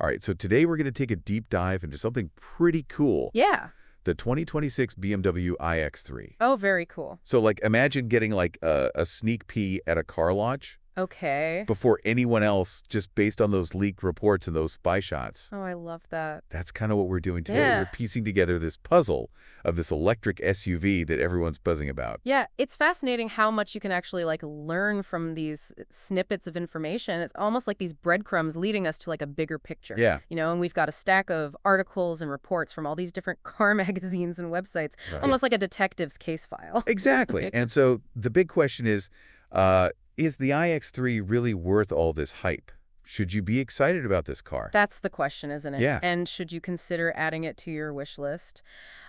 All right, so today we're going to take a deep dive into something pretty cool. Yeah. The 2026 BMW iX3. Oh, very cool. So, like, imagine getting, like, a sneak peek at a car launch Okay. before anyone else, just based on those leaked reports and those spy shots. Oh, I love that. That's kind of what we're doing today. Yeah. We're piecing together this puzzle of this electric SUV that everyone's buzzing about. Yeah, it's fascinating how much you can actually like learn from these snippets of information. It's almost like these breadcrumbs leading us to like a bigger picture. Yeah. You know, and we've got a stack of articles and reports from all these different car magazines and websites, Right. almost like a detective's case file. Exactly. And so the big question is the iX3 really worth all this hype? Should you be excited about this car? That's the question, isn't it? Yeah. And should you consider adding it to your wish list?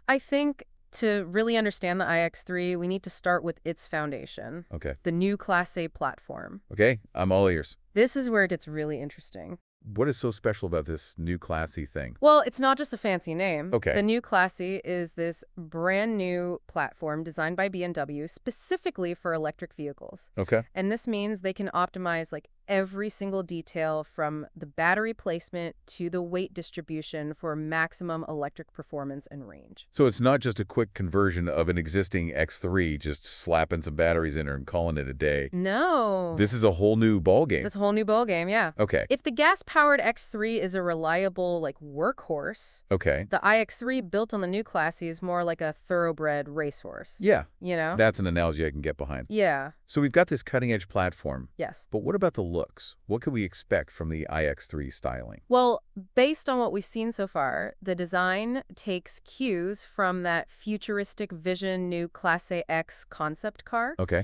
I think to really understand the iX3, we need to start with its foundation, Okay. the new Class A platform. Okay, I'm all ears. This is where it gets really interesting. What is so special about this new classy thing? Well, it's not just a fancy name. Okay. The new Classy is this brand new platform designed by BMW specifically for electric vehicles. Okay. And this means they can optimize like every single detail from the battery placement to the weight distribution for maximum electric performance and range. So it's not just a quick conversion of an existing X3, just slapping some batteries in her and calling it a day. No. This is a whole new ballgame. That's a whole new ballgame, yeah. Okay. If the gas-powered X3 is a reliable like workhorse, Okay. the iX3 built on the new Classy is more like a thoroughbred racehorse. Yeah. You know? That's an analogy I can get behind. Yeah. So we've got this cutting-edge platform. Yes. But what about the looks? What can we expect from the iX3 styling? Well, based on what we've seen so far, the design takes cues from that futuristic vision new Class A X concept car. Okay.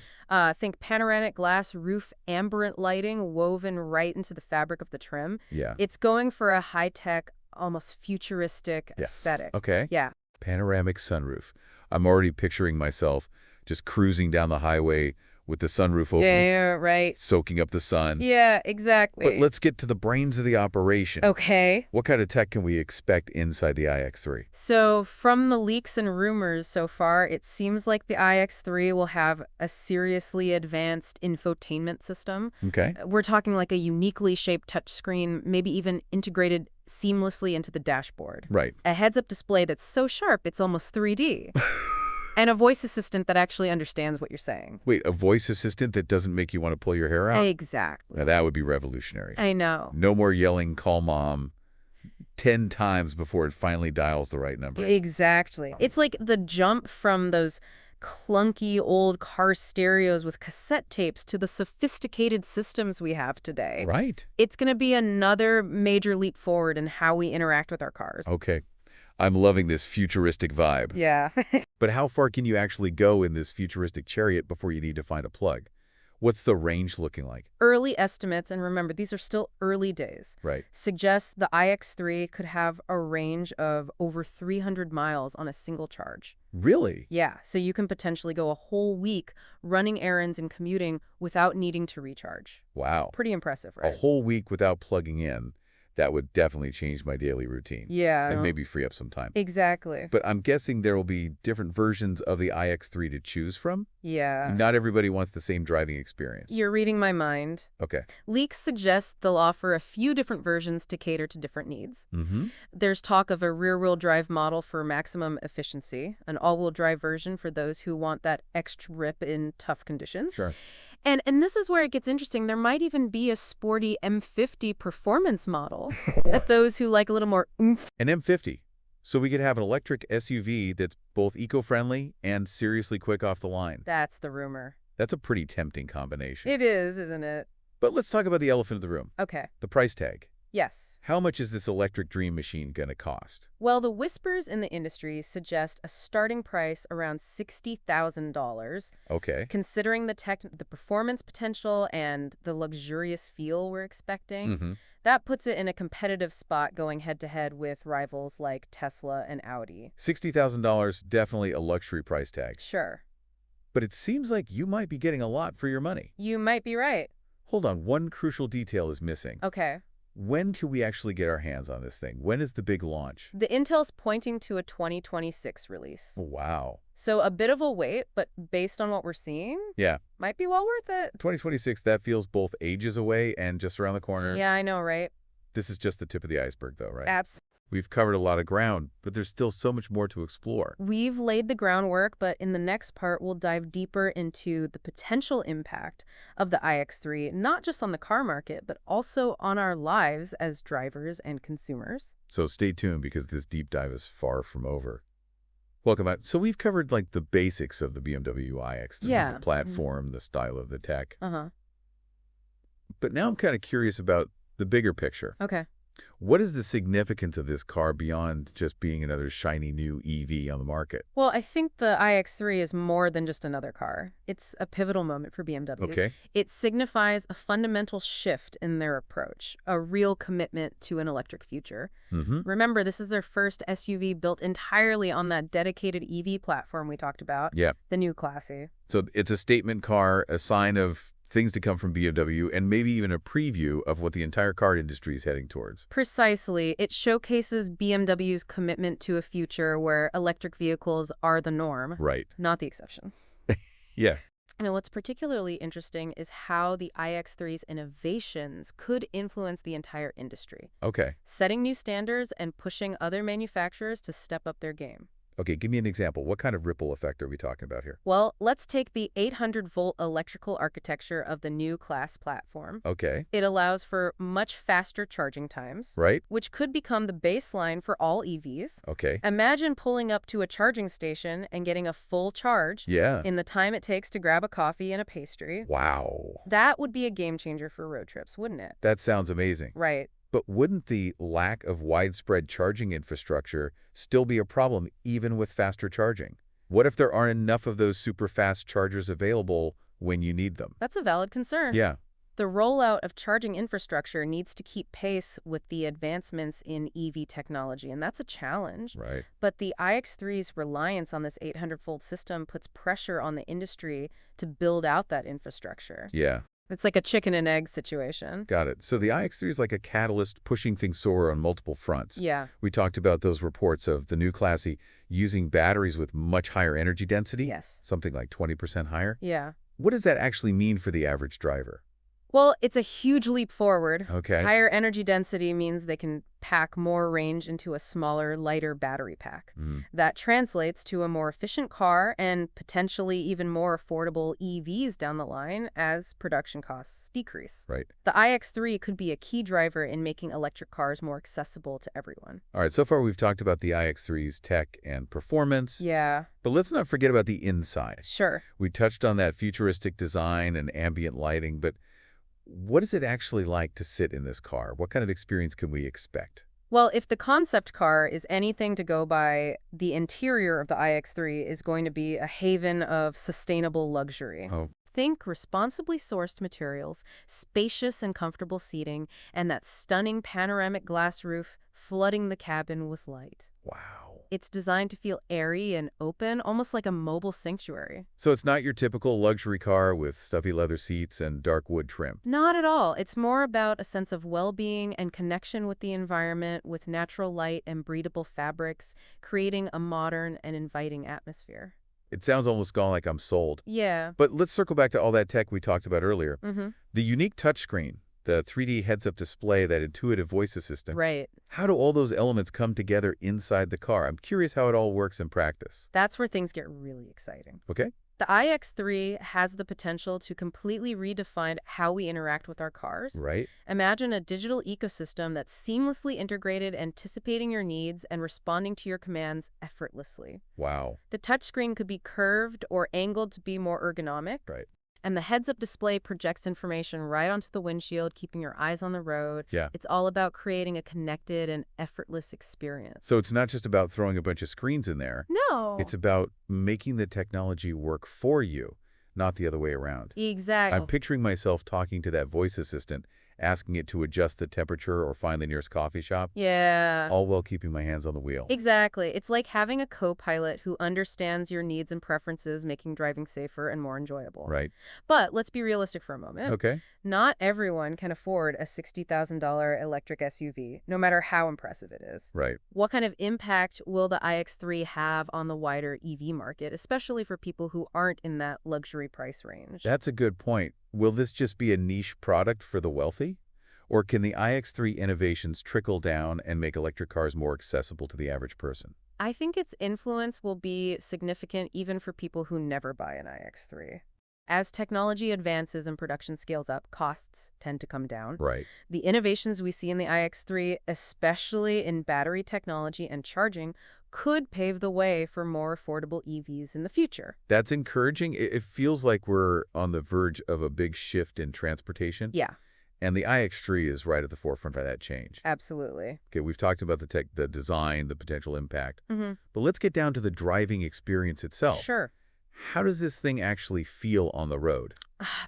Think panoramic glass roof ambient lighting woven right into the fabric of the trim. Yeah. It's going for a high-tech, almost futuristic Yes. aesthetic. Okay. Yeah. Panoramic sunroof. I'm already picturing myself just cruising down the highway with the sunroof open, Yeah, right. soaking up the sun. Yeah, exactly. But let's get to the brains of the operation. Okay. What kind of tech can we expect inside the iX3? So from the leaks and rumors so far, it seems like the iX3 will have a seriously advanced infotainment system. Okay. We're talking like a uniquely shaped touchscreen, maybe even integrated seamlessly into the dashboard. Right. A heads-up display that's so sharp it's almost 3D. And a voice assistant that actually understands what you're saying. Wait, a voice assistant that doesn't make you want to pull your hair out? Exactly. Now that would be revolutionary. I know. No more yelling, call mom 10 times before it finally dials the right number. Exactly. It's like the jump from those clunky old car stereos with cassette tapes to the sophisticated systems we have today. Right. It's going to be another major leap forward in how we interact with our cars. Okay. I'm loving this futuristic vibe. Yeah. But how far can you actually go in this futuristic chariot before you need to find a plug? What's the range looking like? Early estimates, and remember, these are still early days, Right. suggest the iX3 could have a range of over 300 miles on a single charge. Really? Yeah, so you can potentially go a whole week running errands and commuting without needing to recharge. Wow. Pretty impressive, right? A whole week without plugging in. That would definitely change my daily routine. Yeah. And maybe free up some time. Exactly. But I'm guessing there will be different versions of the iX3 to choose from? Yeah. Not everybody wants the same driving experience. You're reading my mind. Okay. Leaks suggest they'll offer a few different versions to cater to different needs. Mm-hmm. There's talk of a rear-wheel drive model for maximum efficiency, an all-wheel drive version for those who want that extra rip in tough conditions. Sure. And this is where it gets interesting. There might even be a sporty M50 performance model at those who like a little more oomph. An M50. So we could have an electric SUV that's both eco-friendly and seriously quick off the line. That's the rumor. That's a pretty tempting combination. It is, isn't it? But let's talk about the elephant in the room. Okay. The price tag. Yes. How much is this electric dream machine going to cost? Well, the whispers in the industry suggest a starting price around $60,000. Okay. Considering the performance potential and the luxurious feel we're expecting, Mm-hmm. that puts it in a competitive spot going head-to-head with rivals like Tesla and Audi. $60,000, definitely a luxury price tag. Sure. But it seems like you might be getting a lot for your money. You might be right. Hold on, one crucial detail is missing. Okay. When can we actually get our hands on this thing? When is the big launch? The intel's pointing to a 2026 release. Wow. So a bit of a wait, but based on what we're seeing, Yeah. might be well worth it. 2026, that feels both ages away and just around the corner. Yeah, I know, right? This is just the tip of the iceberg, though, right? Absolutely. We've covered a lot of ground, but there's still so much more to explore. We've laid the groundwork, but in the next part, we'll dive deeper into the potential impact of the iX3, not just on the car market, but also on our lives as drivers and consumers. So stay tuned because this deep dive is far from over. Welcome back. So we've covered like the basics of the BMW iX3, Yeah. the platform, the style of the tech. Uh-huh. But now I'm kind of curious about the bigger picture. Okay. What is the significance of this car beyond just being another shiny new EV on the market? Well, I think the iX3 is more than just another car. It's a pivotal moment for BMW. Okay. It signifies a fundamental shift in their approach, a real commitment to an electric future. Mm-hmm. Remember, this is their first SUV built entirely on that dedicated EV platform we talked about, Yeah. the new Classy. So it's a statement car, a sign of things to come from BMW, and maybe even a preview of what the entire car industry is heading towards. Precisely. It showcases BMW's commitment to a future where electric vehicles are the norm, Right. not the exception. Yeah. What's particularly interesting is how the iX3's innovations could influence the entire industry, Okay. setting new standards and pushing other manufacturers to step up their game. Okay, give me an example. What kind of ripple effect are we talking about here? Well, let's take the 800-volt electrical architecture of the new Class platform. Okay. It allows for much faster charging times, Right? which could become the baseline for all EVs. Okay. Imagine pulling up to a charging station and getting a full charge Yeah. in the time it takes to grab a coffee and a pastry. Wow. That would be a game changer for road trips, wouldn't it? That sounds amazing. Right. But wouldn't the lack of widespread charging infrastructure still be a problem even with faster charging? What if there aren't enough of those super fast chargers available when you need them? That's a valid concern. Yeah. The rollout of charging infrastructure needs to keep pace with the advancements in EV technology, and that's a challenge. Right. But the iX3's reliance on this 800-volt system puts pressure on the industry to build out that infrastructure. Yeah. It's like a chicken and egg situation. Got it. So the iX3 is like a catalyst pushing things forward on multiple fronts. Yeah. We talked about those reports of the new Classy using batteries with much higher energy density. Yes. Something like 20% higher. Yeah. What does that actually mean for the average driver? Well, it's a huge leap forward. Okay. Higher energy density means they can pack more range into a smaller, lighter battery pack. That translates to a more efficient car and potentially even more affordable EVs down the line as production costs decrease. Right. The iX3 could be a key driver in making electric cars more accessible to everyone. All right, so far we've talked about the iX3's tech and performance, Yeah, but let's not forget about the inside. sure. We touched on that futuristic design and ambient lighting, but what is it actually like to sit in this car? What kind of experience can we expect? Well, if the concept car is anything to go by, the interior of the iX3 is going to be a haven of sustainable luxury. Oh, Think responsibly sourced materials, spacious and comfortable seating, and that stunning panoramic glass roof flooding the cabin with light. wow. It's designed to feel airy and open, almost like a mobile sanctuary. So it's not your typical luxury car with stuffy leather seats and dark wood trim. Not at all. It's more about a sense of well-being and connection with the environment with natural light and breathable fabrics, creating a modern and inviting atmosphere. It sounds almost gone like I'm sold. Yeah. But let's circle back to all that tech we talked about earlier. Mm-hmm. The unique touchscreen, the 3D heads-up display, that intuitive voice assistant. Right. How do all those elements come together inside the car? I'm curious how it all works in practice. That's where things get really exciting. Okay? The iX3 has the potential to completely redefine how we interact with our cars. Right? Imagine a digital ecosystem that's seamlessly integrated, anticipating your needs and responding to your commands effortlessly. Wow. The touchscreen could be curved or angled to be more ergonomic. Right. And the heads-up display projects information right onto the windshield, keeping your eyes on the road. Yeah. It's all about creating a connected and effortless experience. So it's not just about throwing a bunch of screens in there. No. It's about making the technology work for you, not the other way around. Exactly. I'm picturing myself talking to that voice assistant, asking it to adjust the temperature or find the nearest coffee shop, Yeah. all while keeping my hands on the wheel. Exactly. It's like having a co-pilot who understands your needs and preferences, making driving safer and more enjoyable. Right. But let's be realistic for a moment. Okay. Not everyone can afford a $60,000 electric SUV, no matter how impressive it is. Right. What kind of impact will the iX3 have on the wider EV market, especially for people who aren't in that luxury price range? That's a good point. Will this just be a niche product for the wealthy? Or can the iX3 innovations trickle down and make electric cars more accessible to the average person? I think its influence will be significant even for people who never buy an iX3. As technology advances and production scales up, costs tend to come down. Right. The innovations we see in the iX3, especially in battery technology and charging, could pave the way for more affordable EVs in the future. That's encouraging. It feels like we're on the verge of a big shift in transportation. Yeah, And the iX3 is right at the forefront of that change. absolutely. Okay, we've talked about the design, the potential impact. Mm-hmm. But let's get down to the driving experience itself. Sure. How does this thing actually feel on the road?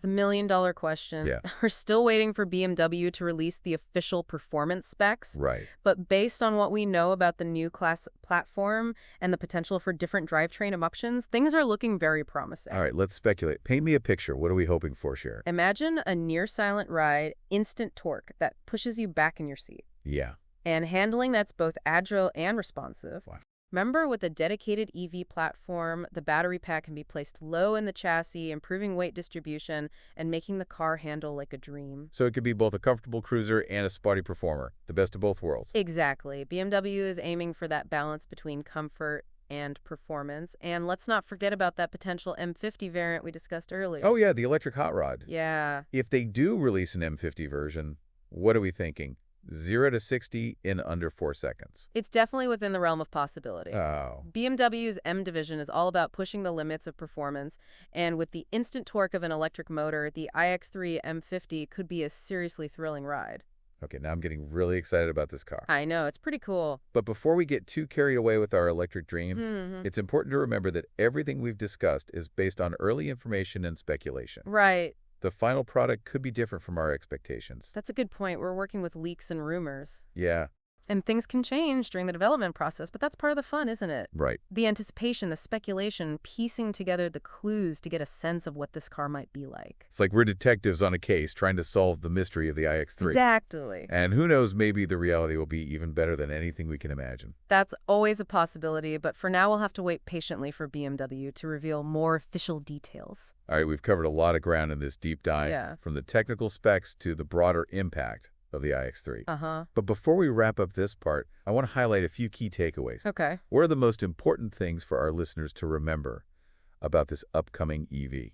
The million-dollar question. Yeah. We're still waiting for BMW to release the official performance specs. Right. But based on what we know about the new class platform and the potential for different drivetrain options, things are looking very promising. All right, let's speculate. Paint me a picture. What are we hoping for, Cher? Imagine a near-silent ride, instant torque that pushes you back in your seat. Yeah. And handling that's both agile and responsive. Wow. Remember, with a dedicated EV platform, the battery pack can be placed low in the chassis, improving weight distribution and making the car handle like a dream. So it could be both a comfortable cruiser and a sporty performer. The best of both worlds. Exactly. BMW is aiming for that balance between comfort and performance. And let's not forget about that potential M50 variant we discussed earlier. Oh, yeah, the electric hot rod. Yeah. If they do release an M50 version, what are we thinking? 0 to 60 in under 4 seconds. It's definitely within the realm of possibility. Oh. BMW's M division is all about pushing the limits of performance, and with the instant torque of an electric motor, the iX3 M50 could be a seriously thrilling ride. Okay, now I'm getting really excited about this car. I know, it's pretty cool. But before we get too carried away with our electric dreams, Mhm. it's important to remember that everything we've discussed is based on early information and speculation. Right. The final product could be different from our expectations. That's a good point. We're working with leaks and rumors. Yeah, And things can change during the development process, but that's part of the fun, isn't it? right. The anticipation, the speculation, piecing together the clues to get a sense of what this car might be like. It's like we're detectives on a case trying to solve the mystery of the iX3. Exactly. And who knows, maybe the reality will be even better than anything we can imagine. That's always a possibility, but for now we'll have to wait patiently for BMW to reveal more official details. All right, we've covered a lot of ground in this deep dive, Yeah. from the technical specs to the broader impact of the iX3. Uh-huh. But before we wrap up this part, I want to highlight a few key takeaways. Okay. What are the most important things for our listeners to remember about this upcoming EV?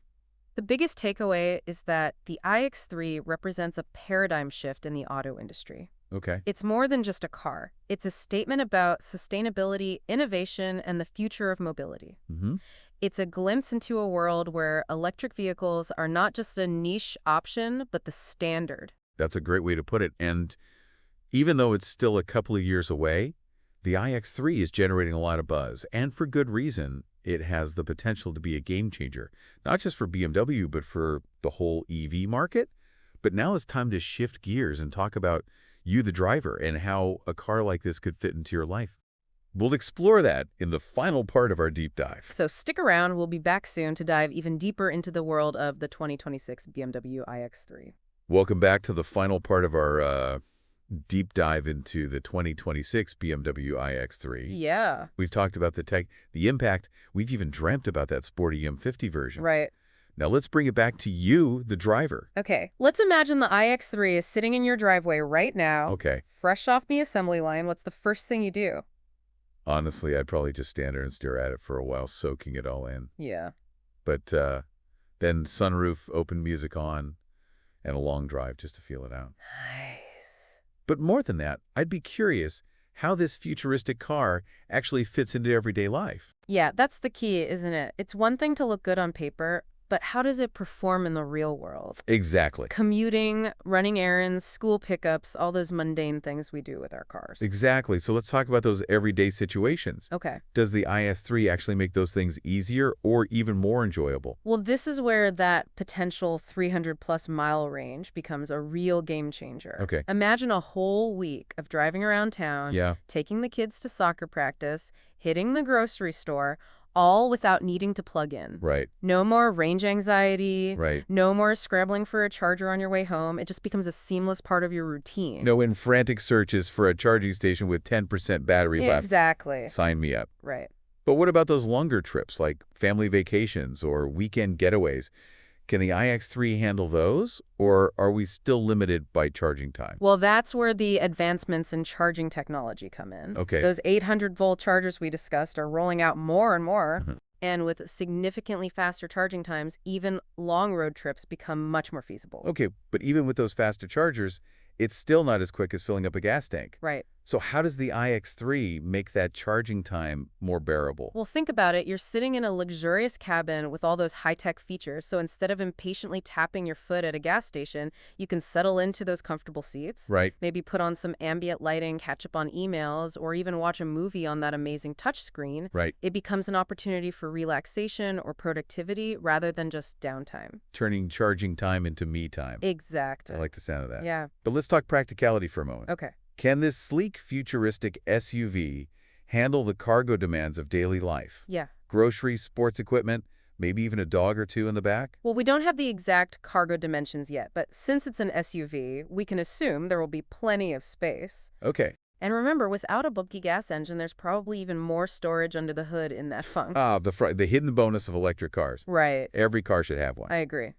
The biggest takeaway is that the iX3 represents a paradigm shift in the auto industry. Okay. It's more than just a car. It's a statement about sustainability, innovation, and the future of mobility. Mm-hmm. It's a glimpse into a world where electric vehicles are not just a niche option, but the standard. That's a great way to put it. And even though it's still a couple of years away, the iX3 is generating a lot of buzz. And for good reason. It has the potential to be a game changer, not just for BMW, but for the whole EV market. But now it's time to shift gears and talk about you, the driver, and how a car like this could fit into your life. We'll explore that in the final part of our deep dive. So stick around. We'll be back soon to dive even deeper into the world of the 2026 BMW iX3. Welcome back to the final part of our deep dive into the 2026 BMW iX3. Yeah. We've talked about the tech, the impact. We've even dreamt about that sporty M50 version. Right. Now let's bring it back to you, the driver. Okay. Let's imagine the iX3 is sitting in your driveway right now. Okay. Fresh off the assembly line. What's the first thing you do? Honestly, I'd probably just stand there and stare at it for a while, soaking it all in. Yeah. But then sunroof, open music on, and a long drive just to feel it out. Nice. But more than that, I'd be curious how this futuristic car actually fits into everyday life. Yeah, that's the key, isn't it? It's one thing to look good on paper, but how does it perform in the real world? Exactly. Commuting, running errands, school pickups, all those mundane things we do with our cars. Exactly. So let's talk about those everyday situations. Okay. Does the iS3 actually make those things easier or even more enjoyable? Well, this is where that potential 300-plus mile range becomes a real game changer. Okay. Imagine a whole week of driving around town, Yeah. taking the kids to soccer practice, hitting the grocery store, all without needing to plug in. Right. No more range anxiety. Right. No more scrambling for a charger on your way home. It just becomes a seamless part of your routine. No in frantic searches for a charging station with 10% battery left. Exactly. Sign me up. Right. But what about those longer trips, like family vacations or weekend getaways? Can the iX3 handle those, or are we still limited by charging time? Well, that's where the advancements in charging technology come in. Okay. Those 800-volt chargers we discussed are rolling out more and more. Mhm. And with significantly faster charging times, even long road trips become much more feasible. Okay, but even with those faster chargers, it's still not as quick as filling up a gas tank. Right. So how does the iX3 make that charging time more bearable? Well, think about it. You're sitting in a luxurious cabin with all those high-tech features. So instead of impatiently tapping your foot at a gas station, you can settle into those comfortable seats. Right. Maybe put on some ambient lighting, catch up on emails, or even watch a movie on that amazing touchscreen. Right. It becomes an opportunity for relaxation or productivity rather than just downtime. Turning charging time into me time. Exactly. I like the sound of that. Yeah. But let's talk practicality for a moment. Okay. Can this sleek, futuristic SUV handle the cargo demands of daily life? Yeah. Groceries, sports equipment, maybe even a dog or two in the back? Well, we don't have the exact cargo dimensions yet, but since it's an SUV, we can assume there will be plenty of space. Okay. And remember, without a bulky gas engine, there's probably even more storage under the hood in that funk. Ah, the hidden bonus of electric cars. Right. Every car should have one. I agree.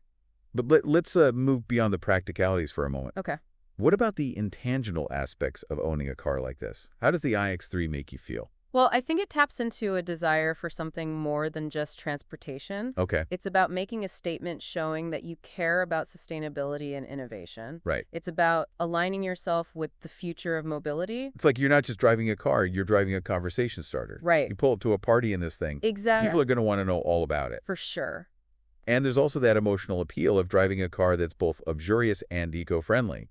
But let's move beyond the practicalities for a moment. Okay. What about the intangible aspects of owning a car like this? How does the iX3 make you feel? Well, I think it taps into a desire for something more than just transportation. Okay. It's about making a statement showing that you care about sustainability and innovation. Right. It's about aligning yourself with the future of mobility. It's like you're not just driving a car, you're driving a conversation starter. Right. You pull up to a party in this thing. Exactly. People are going to want to know all about it. For sure. And there's also that emotional appeal of driving a car that's both luxurious and eco-friendly.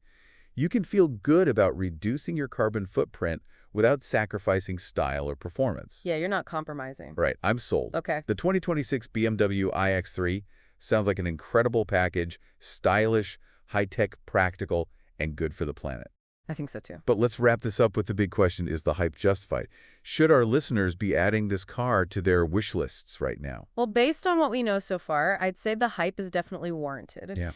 You can feel good about reducing your carbon footprint without sacrificing style or performance. Yeah, you're not compromising. Right, I'm sold. Okay. The 2026 BMW iX3 sounds like an incredible package, stylish, high-tech, practical, and good for the planet. I think so too. But let's wrap this up with the big question, is the hype justified? Should our listeners be adding this car to their wish lists right now? Well, based on what we know so far, I'd say the hype is definitely warranted. Yeah.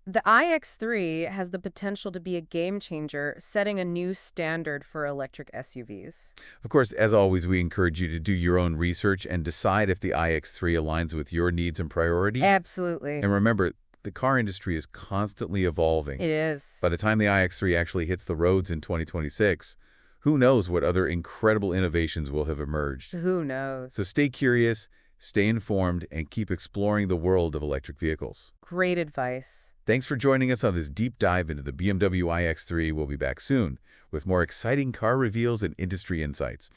The iX3 has the potential to be a game changer, setting a new standard for electric SUVs. Of course, as always, we encourage you to do your own research and decide if the iX3 aligns with your needs and priorities. Absolutely. And remember, the car industry is constantly evolving. It is. By the time the iX3 actually hits the roads in 2026, who knows what other incredible innovations will have emerged. Who knows? So stay curious, stay informed, and keep exploring the world of electric vehicles. Great advice. Thanks for joining us on this deep dive into the BMW iX3. We'll be back soon with more exciting car reveals and industry insights.